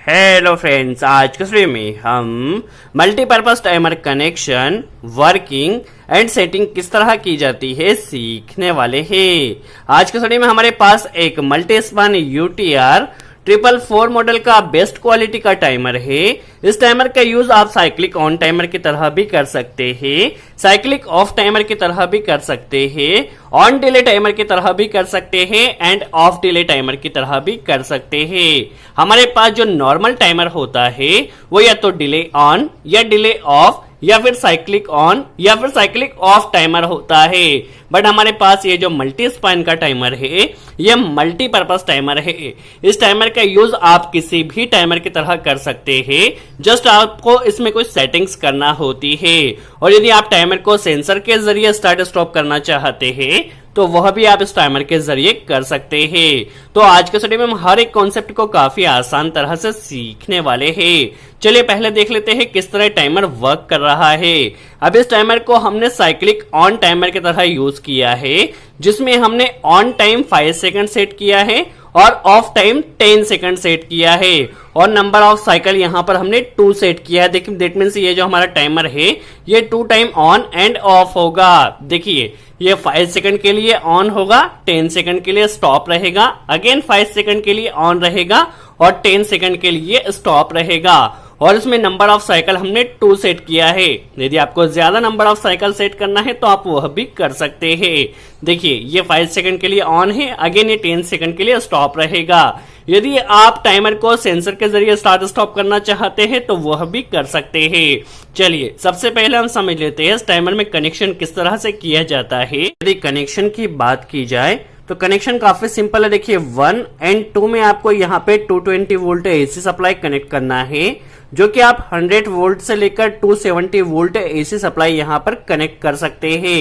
Hello friends, आज के video में हम multipurpose timer connection, working and setting किस तरह की जाती है सीखने वाले हैं। आज के वीडियो में हमारे पास एक मल्टी स्पान UTR 444 मॉडल का बेस्ट क्वालिटी का टाइमर है। इस टाइमर का यूज आप साइक्लिक ऑन टाइमर की तरह भी कर सकते हैं, साइक्लिक ऑफ टाइमर की तरह भी कर सकते हैं, ऑन डिले टाइमर की तरह भी कर सकते हैं एंड ऑफ डिले टाइमर की तरह भी कर सकते हैं। हमारे पास जो नॉर्मल टाइमर होता है वो या तो डिले ऑन या डिले ऑफ या फिर साइक्लिक ऑन या फिर साइक्लिक ऑफ टाइमर होता है। बट हमारे पास ये जो मल्टी स्पान का टाइमर है ये मल्टीपर्पज टाइमर है। इस टाइमर का यूज आप किसी भी टाइमर की तरह कर सकते हैं, जस्ट आपको इसमें कुछ सेटिंग्स करना होती है। और यदि आप टाइमर को सेंसर के जरिए स्टार्ट स्टॉप करना चाहते हैं तो वह भी आप इस टाइमर के जरिए कर सकते हैं। तो आज के वीडियो में हम हर एक कॉन्सेप्ट को काफी आसान तरह से सीखने वाले हैं। चलिए पहले देख लेते हैं किस तरह टाइमर वर्क कर रहा है। अब इस टाइमर को हमने साइक्लिक ऑन टाइमर की तरह यूज किया है, जिसमें हमने ऑन टाइम 5 सेकंड सेट किया है और ऑफ टाइम 10 सेकंड सेट किया है और नंबर ऑफ साइकिल यहाँ पर हमने 2 सेट किया है। देखिए दैट मीन्स ये जो हमारा टाइमर है ये 2 टाइम ऑन एंड ऑफ होगा। देखिए ये 5 सेकंड के लिए ऑन होगा, 10 सेकंड के लिए स्टॉप रहेगा, अगेन 5 सेकंड के लिए ऑन रहेगा और 10 सेकंड के लिए स्टॉप रहेगा। और इसमें नंबर ऑफ साइकिल हमने 2 सेट किया है। यदि आपको ज्यादा नंबर ऑफ साइकिल सेट करना है तो आप वह भी कर सकते हैं। देखिए ये 5 सेकंड के लिए ऑन है, अगेन ये 10 सेकंड के लिए स्टॉप रहेगा। यदि आप टाइमर को सेंसर के जरिए स्टार्ट स्टॉप करना चाहते हैं तो वह भी कर सकते हैं। चलिए सबसे पहले हम समझ लेते हैं इस टाइमर में कनेक्शन किस तरह से किया जाता है। यदि कनेक्शन की बात की जाए तो कनेक्शन काफी सिंपल है। देखिए 1 एंड 2 में आपको यहाँ पे 220 वोल्ट AC सप्लाई कनेक्ट करना है, जो कि आप 100 वोल्ट से लेकर 270 वोल्ट AC सप्लाई यहाँ पर कनेक्ट कर सकते हैं।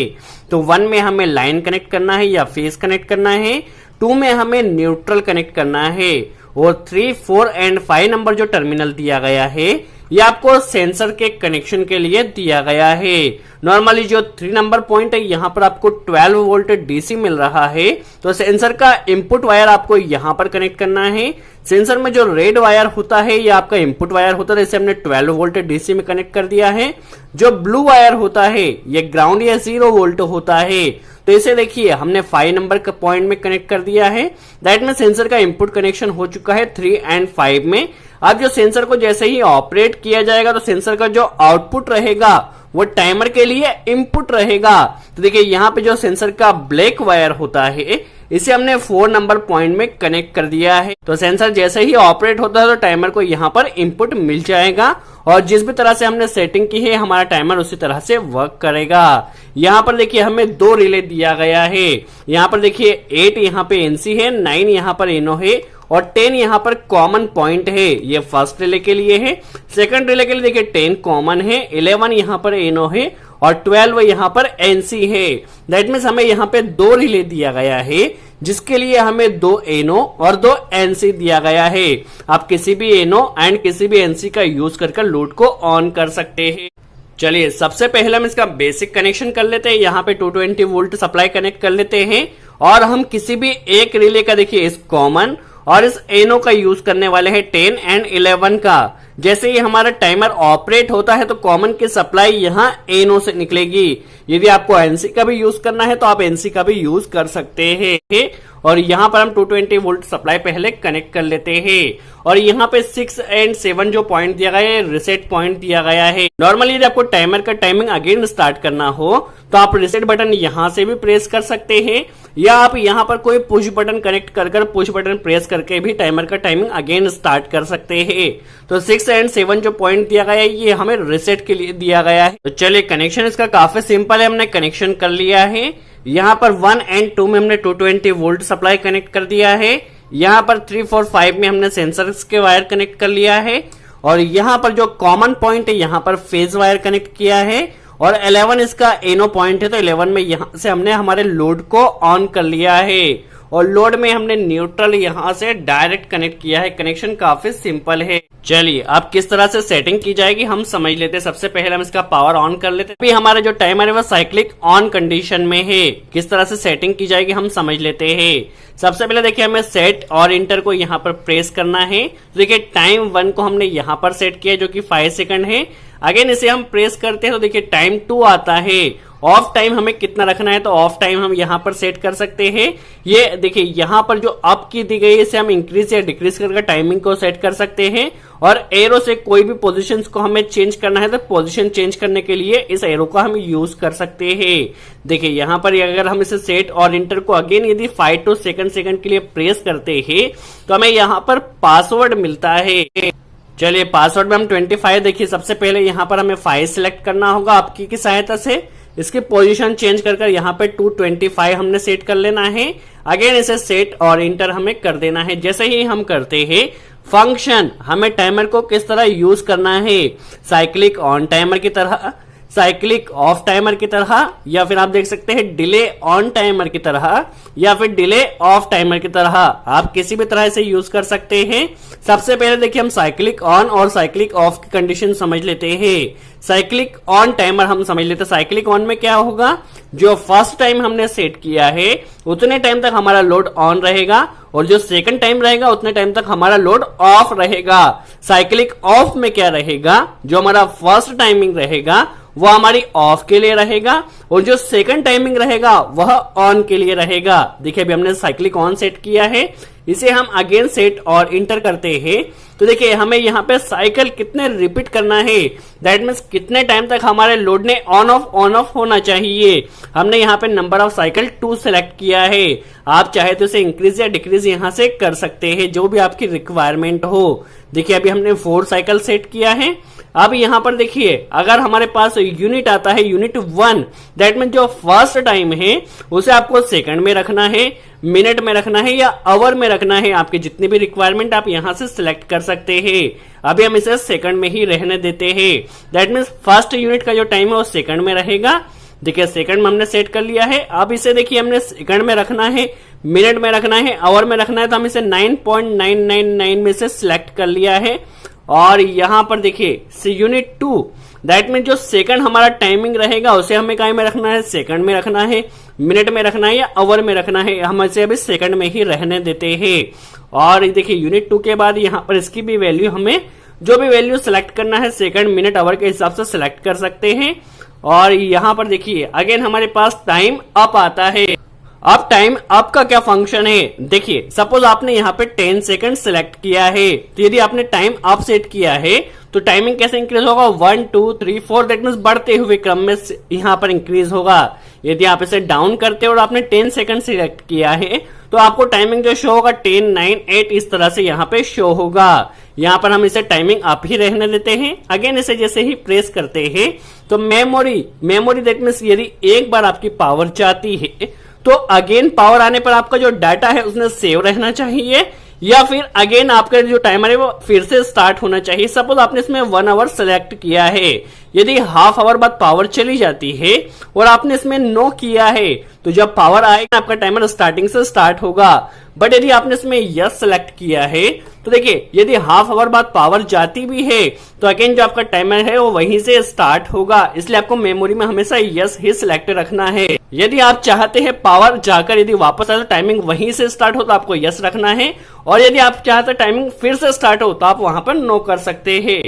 तो 1 में हमें लाइन कनेक्ट करना है या फेस कनेक्ट करना है, 2 में हमें न्यूट्रल कनेक्ट करना है और 3, 4 एंड 5 नंबर जो टर्मिनल दिया गया है ये आपको सेंसर के कनेक्शन के लिए दिया गया है। नॉर्मली जो 3 नंबर पॉइंट है यहाँ पर आपको 12 वोल्ट DC मिल रहा है, तो सेंसर का इनपुट वायर आपको यहाँ पर कनेक्ट करना है। सेंसर में जो रेड वायर होता है ये आपका इनपुट वायर होता है, इसे हमने 12 वोल्ट DC में कनेक्ट कर दिया है। जो ब्लू वायर होता है ये ग्राउंड या 0 वोल्ट होता है, तो इसे देखिए हमने 5 नंबर का पॉइंट में कनेक्ट कर दिया है। दैट में सेंसर का इनपुट कनेक्शन हो चुका है 3 एंड 5 में। अब जो सेंसर को जैसे ही ऑपरेट किया जाएगा तो सेंसर का जो आउटपुट रहेगा वो टाइमर के लिए इनपुट रहेगा। तो देखिए यहाँ पे जो सेंसर का ब्लैक वायर होता है इसे हमने 4 नंबर पॉइंट में कनेक्ट कर दिया है। तो सेंसर जैसे ही ऑपरेट होता है तो टाइमर को यहाँ पर इनपुट मिल जाएगा और जिस भी तरह से हमने सेटिंग की है हमारा टाइमर उसी तरह से वर्क करेगा। यहाँ पर देखिए हमें 2 रिले दिया गया है। यहाँ पर देखिए 8 यहाँ पे NC है, 9 यहाँ पर NO है और 10 यहाँ पर कॉमन पॉइंट है। ये फर्स्ट रिले के लिए है। सेकंड रिले के लिए देखिए 10 कॉमन है, 11 यहाँ पर NO है और 12 यहाँ पर NC है। दैट मीन्स हमें यहाँ पे 2 रिले दिया गया है, जिसके लिए हमें 2 NO और 2 NC दिया गया है। आप किसी भी NO एंड किसी भी NC का यूज कर लोड को ऑन कर सकते हैं। चलिए सबसे पहले हम इसका बेसिक कनेक्शन कर लेते हैं। यहाँ पे 220 वोल्ट सप्लाई कनेक्ट कर लेते हैं और हम किसी भी एक रिले का देखिए इस कॉमन और इस NO का यूज करने वाले हैं 10 एंड 11 का। जैसे ही हमारा टाइमर ऑपरेट होता है तो कॉमन की सप्लाई यहाँ NO से निकलेगी। यदि आपको NC का भी यूज करना है तो आप NC का भी यूज कर सकते हैं। और यहाँ पर हम 220 वोल्ट सप्लाई पहले कनेक्ट कर लेते हैं और यहाँ पे 6 एंड 7 जो पॉइंट दिया गया है रिसेट पॉइंट दिया गया है। नॉर्मली यदि आपको टाइमर का टाइमिंग अगेन स्टार्ट करना हो तो आप रिसेट बटन यहाँ से भी प्रेस कर सकते हैं या आप यहाँ पर कोई पुश बटन कनेक्ट कर पुश बटन प्रेस करके भी टाइमर का टाइमिंग अगेन स्टार्ट कर सकते हैं। तो 6 एंड 7 जो पॉइंट दिया गया है ये हमें रिसेट के लिए दिया गया है। तो चलिए कनेक्शन इसका काफी सिंपल है, हमने कनेक्शन कर लिया है। यहाँ पर 1 एंड 2 में हमने 220 वोल्ट सप्लाई कनेक्ट कर दिया है। यहाँ पर 3, 4, 5 में हमने सेंसर्स के वायर कनेक्ट कर लिया है और यहाँ पर जो कॉमन पॉइंट है यहाँ पर फेज वायर कनेक्ट किया है और 11 इसका NO पॉइंट है, तो 11 में यहाँ से हमने हमारे लोड को ऑन कर लिया है और लोड में हमने न्यूट्रल यहाँ से डायरेक्ट कनेक्ट किया है। कनेक्शन काफी सिंपल है। चलिए अब किस तरह से सेटिंग की जाएगी हम समझ लेते हैं। सबसे पहले हम इसका पावर ऑन कर लेते हैं। अभी हमारा जो टाइमर है वो साइक्लिक ऑन कंडीशन में है। किस तरह से सेटिंग की जाएगी हम समझ लेते हैं। सबसे पहले देखिए हमें सेट और इंटर को यहाँ पर प्रेस करना है। तो देखिए टाइम 1 को हमने यहाँ पर सेट किया जो कि 5 सेकंड है। अगेन इसे हम प्रेस करते हैं तो देखिए टाइम 2 आता है। ऑफ टाइम हमें कितना रखना है तो ऑफ टाइम हम यहाँ पर सेट कर सकते हैं। ये देखिए यहाँ पर जो अप की दी गई है इसे हम इंक्रीज या डिक्रीज करके टाइमिंग को सेट कर सकते हैं। और एरो से कोई भी पोजीशंस को हमें चेंज करना है तो पोजीशन चेंज करने के लिए इस एरो का हम यूज कर सकते हैं। देखिए यहाँ पर अगर हम इसे सेट और इंटर को अगेन यदि 5 to 2 सेकंड के लिए प्रेस करते हैं तो हमें यहाँ पर पासवर्ड मिलता है। चलिए पासवर्ड में हम 25 देखिए सबसे पहले यहाँ पर हमें 5 सिलेक्ट करना होगा आपकी की सहायता से। इसकी पोजीशन चेंज कर यहाँ पे 225 हमने सेट कर लेना है। अगेन इसे सेट और इंटर हमें कर देना है। जैसे ही हम करते हैं फंक्शन हमें टाइमर को किस तरह यूज करना है, साइक्लिक ऑन टाइमर की तरह, साइक्लिक ऑफ टाइमर की तरह, या फिर आप देख सकते हैं डिले ऑन टाइमर की तरह, या फिर डिले ऑफ टाइमर की तरह। आप किसी भी तरह से यूज कर सकते हैं। सबसे पहले देखिए हम साइक्लिक ऑन और साइक्लिक ऑफ की कंडीशन समझ लेते हैं। साइक्लिक ऑन टाइमर हम समझ लेते हैं। साइक्लिक ऑन में क्या होगा, जो फर्स्ट टाइम हमने सेट किया है उतने टाइम तक हमारा लोड ऑन रहेगा और जो सेकंड टाइम रहेगा उतने टाइम तक हमारा लोड ऑफ रहेगा। साइक्लिक ऑफ में क्या रहेगा, जो हमारा फर्स्ट टाइमिंग रहेगा वो हमारी ऑफ के लिए रहेगा और जो सेकंड टाइमिंग रहेगा वह ऑन के लिए रहेगा। देखिए अभी हमने साइक्लिक ऑन सेट किया है, इसे हम अगेन सेट और इंटर करते हैं तो देखिए हमें यहाँ पे साइकिल कितने रिपीट करना है, दैट मीन्स कितने टाइम तक हमारे लोड ने ऑन ऑफ होना चाहिए। हमने यहाँ पे नंबर ऑफ साइकिल 2 सेलेक्ट किया है। आप चाहे तो इसे इंक्रीज या डिक्रीज यहाँ से कर सकते हैं जो भी आपकी रिक्वायरमेंट हो। देखिए अभी हमने 4 साइकिल सेट किया है। अब यहाँ पर देखिए अगर हमारे पास यूनिट आता है यूनिट 1, दैट मीन जो फर्स्ट टाइम है उसे आपको सेकंड में रखना है, मिनट में रखना है या आवर में रखना है। आपकी जितनी भी रिक्वायरमेंट आप यहाँ से सिलेक्ट कर सकते हैं। अभी हम इसे सेकंड में ही रहने देते हैं। दैट मीन्स फर्स्ट यूनिट का जो टाइम है वो सेकंड में रहेगा। देखिए सेकंड में हमने सेट कर लिया है। अब इसे देखिए हमने सेकंड में रखना है, मिनट में रखना है, आवर में रखना है, तो हम इसे 9.999 में से सिलेक्ट कर लिया है। और यहाँ पर देखिए यूनिट 2, दैट मीन जो सेकंड हमारा टाइमिंग रहेगा उसे हमें काय में रखना है, सेकंड में रखना है, मिनट में रखना है या आवर में रखना है। हम इसे अभी सेकंड में ही रहने देते हैं। और देखिए यूनिट 2 के बाद यहाँ पर इसकी भी वैल्यू हमें जो भी वैल्यू सिलेक्ट करना है सेकंड, मिनट, आवर के हिसाब से सिलेक्ट कर सकते हैं। और यहाँ पर देखिए अगेन हमारे पास टाइम अप आता है। अब टाइम अप का क्या फंक्शन है, देखिए सपोज आपने यहाँ पे 10 सेकंड सिलेक्ट किया है तो यदि आपने टाइम अप सेट किया है तो टाइमिंग कैसे इंक्रीज होगा, 1 2 3 4 दैट मींस बढ़ते हुए क्रम में यहाँ पर इंक्रीज होगा। यदि आप इसे डाउन करते हो और आपने 10 सेकंड सिलेक्ट किया है तो आपको टाइमिंग जो शो होगा 10 9 8 इस तरह से यहाँ पे शो होगा। यहाँ पर हम इसे टाइमिंग अप ही रहने देते हैं। अगेन इसे जैसे ही प्रेस करते हैं तो मेमोरी दैट मींस यदि एक बार आपकी पावर जाती है तो अगेन पावर आने पर आपका जो डाटा है उसने सेव रहना चाहिए या फिर अगेन आपका जो टाइमर है वो फिर से स्टार्ट होना चाहिए। सपोज आपने इसमें 1 आवर सेलेक्ट किया है, यदि हाफ आवर बाद पावर चली जाती है और आपने इसमें नो किया है तो जब पावर आएगा आपका टाइमर स्टार्टिंग से स्टार्ट होगा। बट यदि आपने इसमें यस सेलेक्ट किया है तो देखिए यदि हाफ आवर बाद पावर जाती भी है तो अगेन जो आपका टाइमर है वो वहीं से स्टार्ट होगा। इसलिए आपको मेमोरी में हमेशा यस ही सिलेक्ट रखना है। यदि आप चाहते हैं पावर जाकर यदि वापस आए तो टाइमिंग वहीं से स्टार्ट हो तो आपको यस रखना है, और यदि आप चाहते हैं टाइमिंग फिर से स्टार्ट हो तो आप वहां पर नो कर सकते हैं।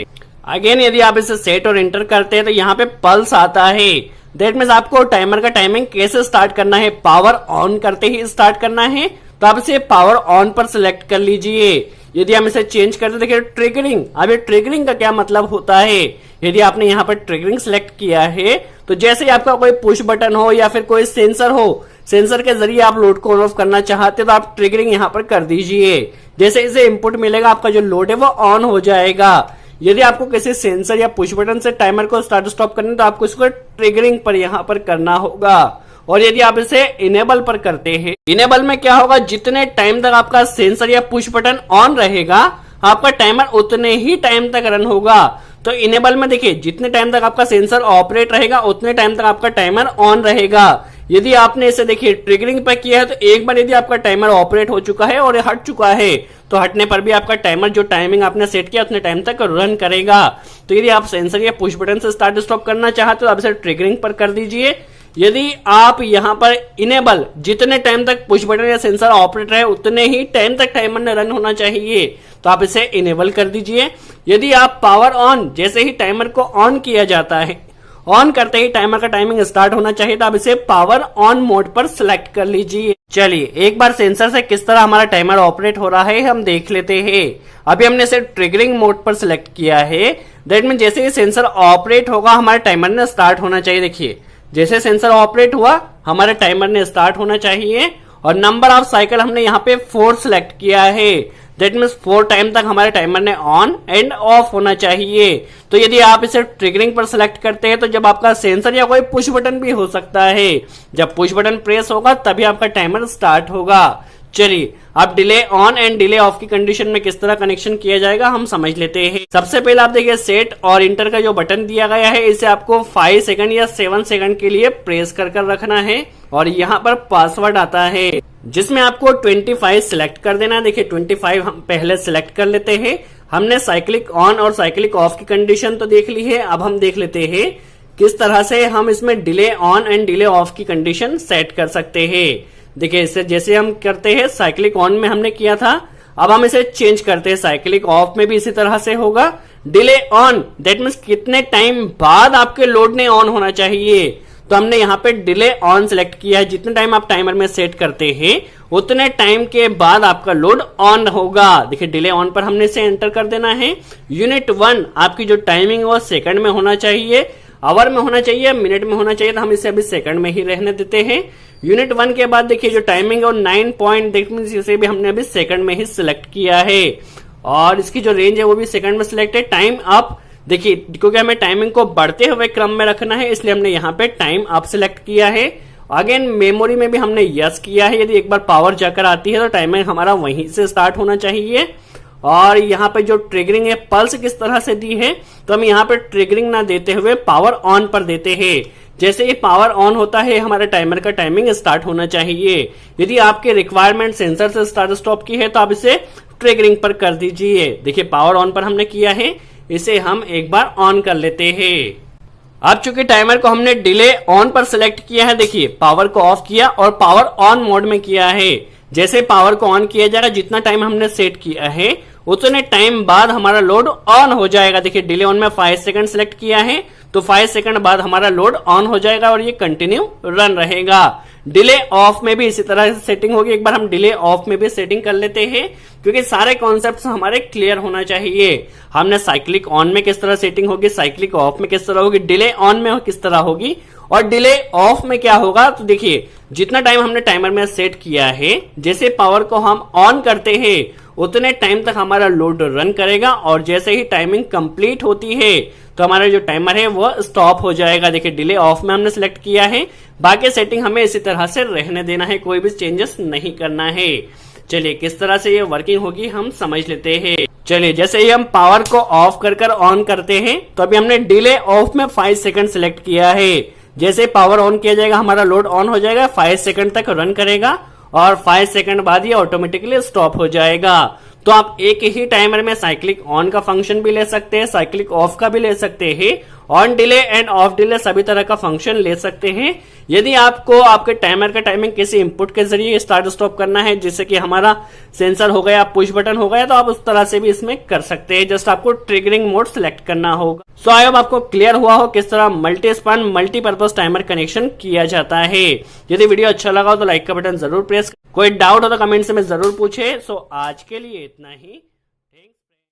अगेन यदि आप इसे सेट और एंटर करते हैं तो यहाँ पे पल्स आता है। दैट मीन्स आपको टाइमर का टाइमिंग कैसे स्टार्ट करना है, पावर ऑन करते ही स्टार्ट करना है तो आप इसे पावर ऑन पर सिलेक्ट कर लीजिए। यदि हम इसे चेंज करते देखिए ट्रिगरिंग, अब ये ट्रिगरिंग का क्या मतलब होता है, यदि आपने यहाँ पर ट्रिगरिंग सिलेक्ट किया है तो जैसे ही आपका कोई पुश बटन हो या फिर कोई सेंसर हो, सेंसर के जरिए आप लोड को ऑन ऑफ करना चाहते हो तो आप ट्रिगरिंग यहाँ पर कर दीजिए। जैसे इसे इनपुट मिलेगा आपका जो लोड है वो ऑन हो जाएगा। यदि आपको किसी सेंसर या पुश बटन से टाइमर को स्टार्ट स्टॉप करना है तो आपको इसको ट्रिगरिंग पर यहाँ पर करना होगा। और यदि आप इसे इनेबल पर करते हैं, इनेबल में क्या होगा, जितने टाइम तक आपका सेंसर या पुश बटन ऑन रहेगा आपका टाइमर उतने ही टाइम तक रन होगा। तो इनेबल में देखिए जितने टाइम तक आपका सेंसर ऑपरेट रहेगा उतने टाइम तक आपका टाइमर ऑन रहेगा। यदि आपने इसे देखिए ट्रिगरिंग पर किया है तो एक बार यदि आपका टाइमर ऑपरेट हो चुका है और हट चुका है तो हटने पर भी आपका टाइमर जो टाइमिंग आपने सेट किया उतने टाइम तक रन करेगा। तो यदि आप सेंसर या पुश बटन से स्टार्ट स्टॉप करना चाहते हो तो आप इसे ट्रिगरिंग पर कर दीजिए। यदि आप यहाँ पर इनेबल जितने टाइम तक पुश बटन या सेंसर ऑपरेट रहे उतने ही टाइम तक टाइमर ने रन होना चाहिए, तो आप इसे इनेबल कर दीजिए। यदि आप पावर ऑन जैसे ही टाइमर को ऑन किया जाता है, ऑन करते ही टाइमर का टाइमिंग स्टार्ट होना चाहिए, तो आप इसे पावर ऑन मोड पर सिलेक्ट कर लीजिए। चलिए एक बार सेंसर से किस तरह हमारा टाइमर ऑपरेट हो रहा है हम देख लेते हैं। अभी हमने इसे ट्रिगरिंग मोड पर सिलेक्ट किया है। दैट मीन जैसे ही सेंसर ऑपरेट होगा हमारे टाइमर ने स्टार्ट होना चाहिए। देखिए जैसे सेंसर ऑपरेट हुआ हमारे टाइमर ने स्टार्ट होना चाहिए, और नंबर ऑफ साइकिल हमने यहाँ पे 4 सिलेक्ट किया है। दैट मीन्स 4 टाइम तक हमारे टाइमर ने ऑन एंड ऑफ होना चाहिए। तो यदि आप इसे ट्रिगरिंग पर सिलेक्ट करते हैं तो जब आपका सेंसर या कोई पुश बटन भी हो सकता है, जब पुश बटन प्रेस होगा तभी आपका टाइमर स्टार्ट होगा। चलिए अब delay on and delay of की कंडीशन में किस तरह कनेक्शन किया जाएगा हम समझ लेते हैं। सबसे पहले आप देखिए सेट और इंटर का जो बटन दिया गया है इसे आपको 5 सेकंड या 7 सेकंड के लिए प्रेस कर रखना है, और यहाँ पर पासवर्ड आता है जिसमें आपको 25 सिलेक्ट कर देना है। देखिए 25 हम पहले सिलेक्ट कर लेते हैं। हमने साइक्लिक ऑन और साइक्लिक ऑफ की कंडीशन तो देख ली है। अब हम देख लेते हैं किस तरह से हम इसमें delay on and delay of की कंडीशन सेट कर सकते हैं। देखिए इसे जैसे हम करते हैं साइक्लिक ऑन में हमने किया था, अब हम इसे चेंज करते हैं साइक्लिक ऑफ में भी इसी तरह से होगा। डिले ऑन दैट मीन्स कितने टाइम बाद आपके लोड ने ऑन होना चाहिए, तो हमने यहाँ पे डिले ऑन सिलेक्ट किया है। जितने टाइम आप टाइमर में सेट करते हैं उतने टाइम के बाद आपका लोड ऑन होगा। देखिए डिले ऑन पर हमने इसे एंटर कर देना है। यूनिट 1 आपकी जो टाइमिंग वो सेकंड में होना चाहिए, आवर में होना चाहिए, मिनट में होना चाहिए, तो हम इसे अभी सेकंड में ही रहने देते हैं। यूनिट 1 के बाद देखिए जो टाइमिंग है 9 पॉइंट, इसे भी हमने अभी सेकंड में ही सिलेक्ट किया है, और इसकी जो रेंज है वो भी सेकंड में सिलेक्ट है। टाइम अप देखिए क्योंकि हमें टाइमिंग को बढ़ते हुए क्रम में रखना है इसलिए हमने यहाँ पे टाइम अप सिलेक्ट किया है। अगेन मेमोरी में भी हमने यस किया है। यदि एक बार पावर जाकर आती है तो टाइमिंग हमारा वहीं से स्टार्ट होना चाहिए। और यहाँ पे जो ट्रिगरिंग है पल्स किस तरह से दी है, तो हम यहाँ पे ट्रिगरिंग ना देते हुए पावर ऑन पर देते हैं। जैसे ही पावर ऑन होता है हमारे टाइमर का टाइमिंग स्टार्ट होना चाहिए। यदि आपके रिक्वायरमेंट सेंसर से स्टार्ट स्टॉप की है तो आप इसे ट्रिगरिंग पर कर दीजिए। देखिए पावर ऑन पर हमने किया है, इसे हम एक बार ऑन कर लेते हैं। अब चूंकि टाइमर को हमने डिले ऑन पर सिलेक्ट किया है, देखिए पावर को ऑफ किया और पावर ऑन मोड में किया है। जैसे पावर को ऑन किया जाएगा जितना टाइम हमने सेट किया है उतने टाइम बाद हमारा लोड ऑन हो जाएगा। देखिए डिले ऑन में 5 सेकंड सिलेक्ट किया है तो 5 सेकंड बाद हमारा लोड ऑन हो जाएगा और ये कंटिन्यू रन रहेगा। डिले ऑफ में भी इसी तरह से सेटिंग होगी। एक बार हम डिले ऑफ में भी सेटिंग कर लेते हैं क्योंकि सारे कॉन्सेप्ट्स हमारे क्लियर होना चाहिए। हमने साइक्लिक ऑन में किस तरह सेटिंग होगी, साइक्लिक ऑफ में किस तरह होगी, डिले ऑन में किस तरह होगी और डिले ऑफ में क्या होगा। तो देखिए जितना टाइम हमने टाइमर में सेट किया है, जैसे पावर को हम ऑन करते हैं उतने टाइम तक हमारा लोड रन करेगा और जैसे ही टाइमिंग कंप्लीट होती है तो हमारा जो टाइमर है वो स्टॉप हो जाएगा। देखिए डिले ऑफ में हमने सिलेक्ट किया है, बाकी सेटिंग हमें इसी तरह से रहने देना है, कोई भी चेंजेस नहीं करना है। चलिए किस तरह से ये वर्किंग होगी हम समझ लेते हैं। चलिए जैसे ही हम पावर को ऑफ कर ऑन करते हैं तो अभी हमने डिले ऑफ में 5 सेकंड सिलेक्ट किया है। जैसे पावर ऑन किया जाएगा हमारा लोड ऑन हो जाएगा, 5 सेकंड तक रन करेगा और 5 सेकंड बाद ये ऑटोमेटिकली स्टॉप हो जाएगा। तो आप एक ही टाइमर में साइक्लिक ऑन का फंक्शन भी ले सकते हैं, साइक्लिक ऑफ का भी ले सकते हैं, on delay end of delay सभी तरह का फंक्शन ले सकते हैं। यदि आपको आपके टाइमर का टाइमिंग किसी इनपुट के जरिए स्टार्ट स्टॉप करना है, जैसे कि हमारा सेंसर हो गया, पुश बटन हो गया, तो आप उस तरह से भी इसमें कर सकते हैं। जस्ट आपको ट्रिगरिंग मोड सिलेक्ट करना होगा। सो आई होप आपको क्लियर हुआ हो किस तरह multi span multipurpose timer connection किया जाता है। यदि वीडियो अच्छा लगा हो तो लाइक का बटन जरूर प्रेस, कोई डाउट हो तो कमेंट से मैं जरूर पूछे। सो आज के लिए इतना ही।